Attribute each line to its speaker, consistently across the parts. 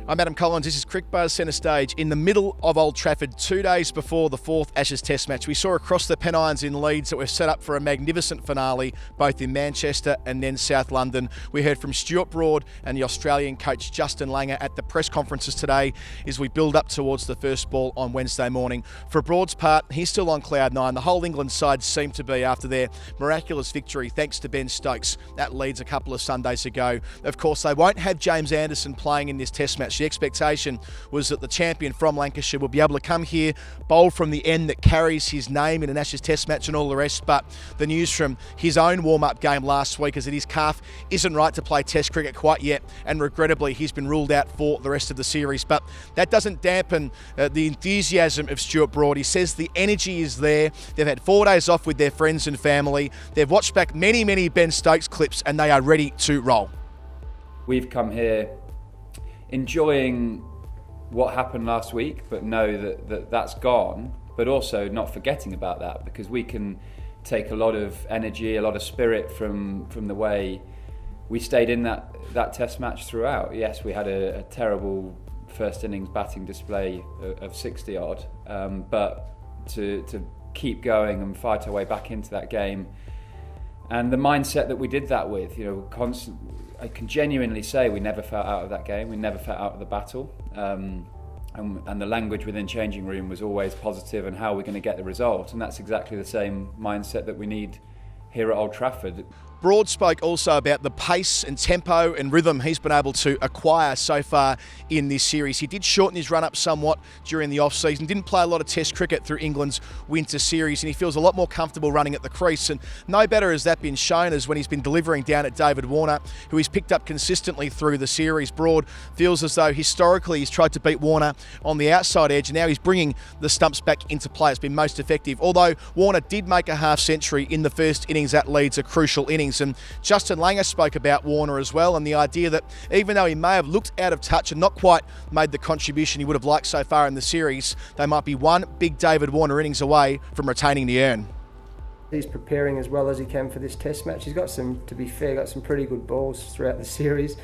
Speaker 1: I'm Adam Collins. This is Crickbuzz Centerstage in the middle of Old Trafford, 2 days before the fourth Ashes Test match. We saw across the Pennines in Leeds that we're set up for a magnificent finale, both in Manchester and then South London. We heard from Stuart Broad and the Australian coach Justin Langer at the press conferences today as we build up towards the first ball on Wednesday morning. For Broad's part, he's still on cloud nine. The whole England side seemed to be after their miraculous victory, thanks to Ben Stokes at Leeds a couple of Sundays ago. Of course, they won't have James Anderson playing in this Test match. The expectation was that the champion from Lancashire would be able to come here, bowl from the end that carries his name in an Ashes Test match and all the rest, but the news from his own warm-up game last week is that his calf isn't right to play Test cricket quite yet, and regrettably he's been ruled out for the rest of the series. But that doesn't dampen the enthusiasm of Stuart Broad. He says the energy is there. They've had 4 days off with their friends and family. They've watched back many Ben Stokes clips and they are ready to roll.
Speaker 2: We've come here enjoying what happened last week, but know that that's gone, but also not forgetting about that, because we can take a lot of energy, a lot of spirit from the way we stayed in that Test match throughout. Yes, we had a terrible first innings batting display of 60 odd, but to keep going and fight our way back into that game, and the mindset that we did that with, I can genuinely say we never felt out of that game. We never felt out of the battle, and the language within changing room was always positive and how we're going to get the result, and that's exactly the same mindset that we need here at Old Trafford.
Speaker 1: Broad spoke also about the pace and tempo and rhythm he's been able to acquire so far in this series. He did shorten his run-up somewhat during the off-season, didn't play a lot of Test cricket through England's winter series, and he feels a lot more comfortable running at the crease. And no better has that been shown as when he's been delivering down at David Warner, who he's picked up consistently through the series. Broad feels as though historically he's tried to beat Warner on the outside edge, and now he's bringing the stumps back into play. It's been most effective, although Warner did make a half-century in the first innings at Leeds, a crucial innings. And Justin Langer spoke about Warner as well, and the idea that even though he may have looked out of touch and not quite made the contribution he would have liked so far in the series, they might be one big David Warner innings away from retaining the urn.
Speaker 3: He's preparing as well as he can for this Test match. He's got some pretty good balls throughout the series,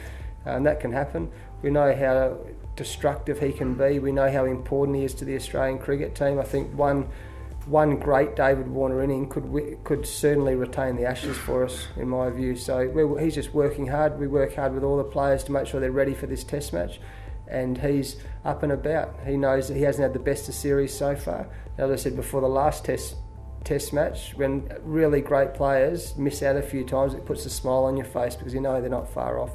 Speaker 3: and that can happen. We know how destructive he can be. We know how important he is to the Australian cricket team. I think one great David Warner inning could certainly retain the Ashes for us, in my view. So he's just working hard. We work hard with all the players to make sure they're ready for this Test match, and he's up and about. He knows that he hasn't had the best of series so far. As I said before, the last Test match, when really great players miss out a few times, it puts a smile on your face because you know they're not far off.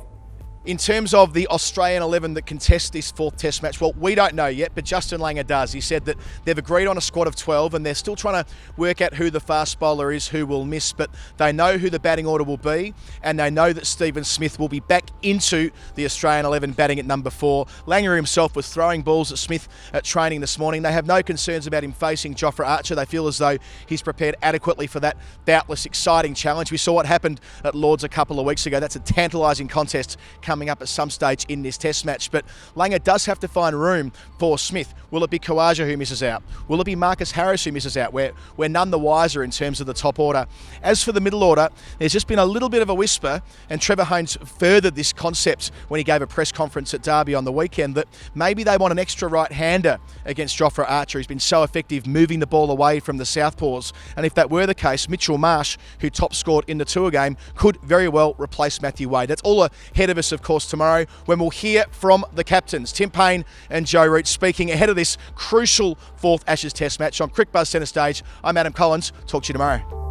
Speaker 1: In terms of the Australian 11 that contest this fourth Test match, well, we don't know yet, but Justin Langer does. He said that they've agreed on a squad of 12 and they're still trying to work out who the fast bowler is, who will miss, but they know who the batting order will be, and they know that Stephen Smith will be back into the Australian 11 batting at number 4. Langer himself was throwing balls at Smith at training this morning. They have no concerns about him facing Jofra Archer. They feel as though he's prepared adequately for that doubtless exciting challenge. We saw what happened at Lords a couple of weeks ago. That's a tantalising contest coming up at some stage in this Test match, but Langer does have to find room for Smith. Will it be Khawaja who misses out? Will it be Marcus Harris who misses out? We're none the wiser in terms of the top order. As for the middle order, there's just been a little bit of a whisper, and Trevor Hohns furthered this concept when he gave a press conference at Derby on the weekend, that maybe they want an extra right-hander against Jofra Archer. He's been so effective moving the ball away from the southpaws, and if that were the case, Mitchell Marsh, who top scored in the tour game, could very well replace Matthew Wade. That's all ahead of us, of course, tomorrow, when we'll hear from the captains, Tim Payne and Joe Root, speaking ahead of this crucial fourth Ashes Test match on Crickbuzz Centerstage. I'm Adam Collins. Talk to you tomorrow.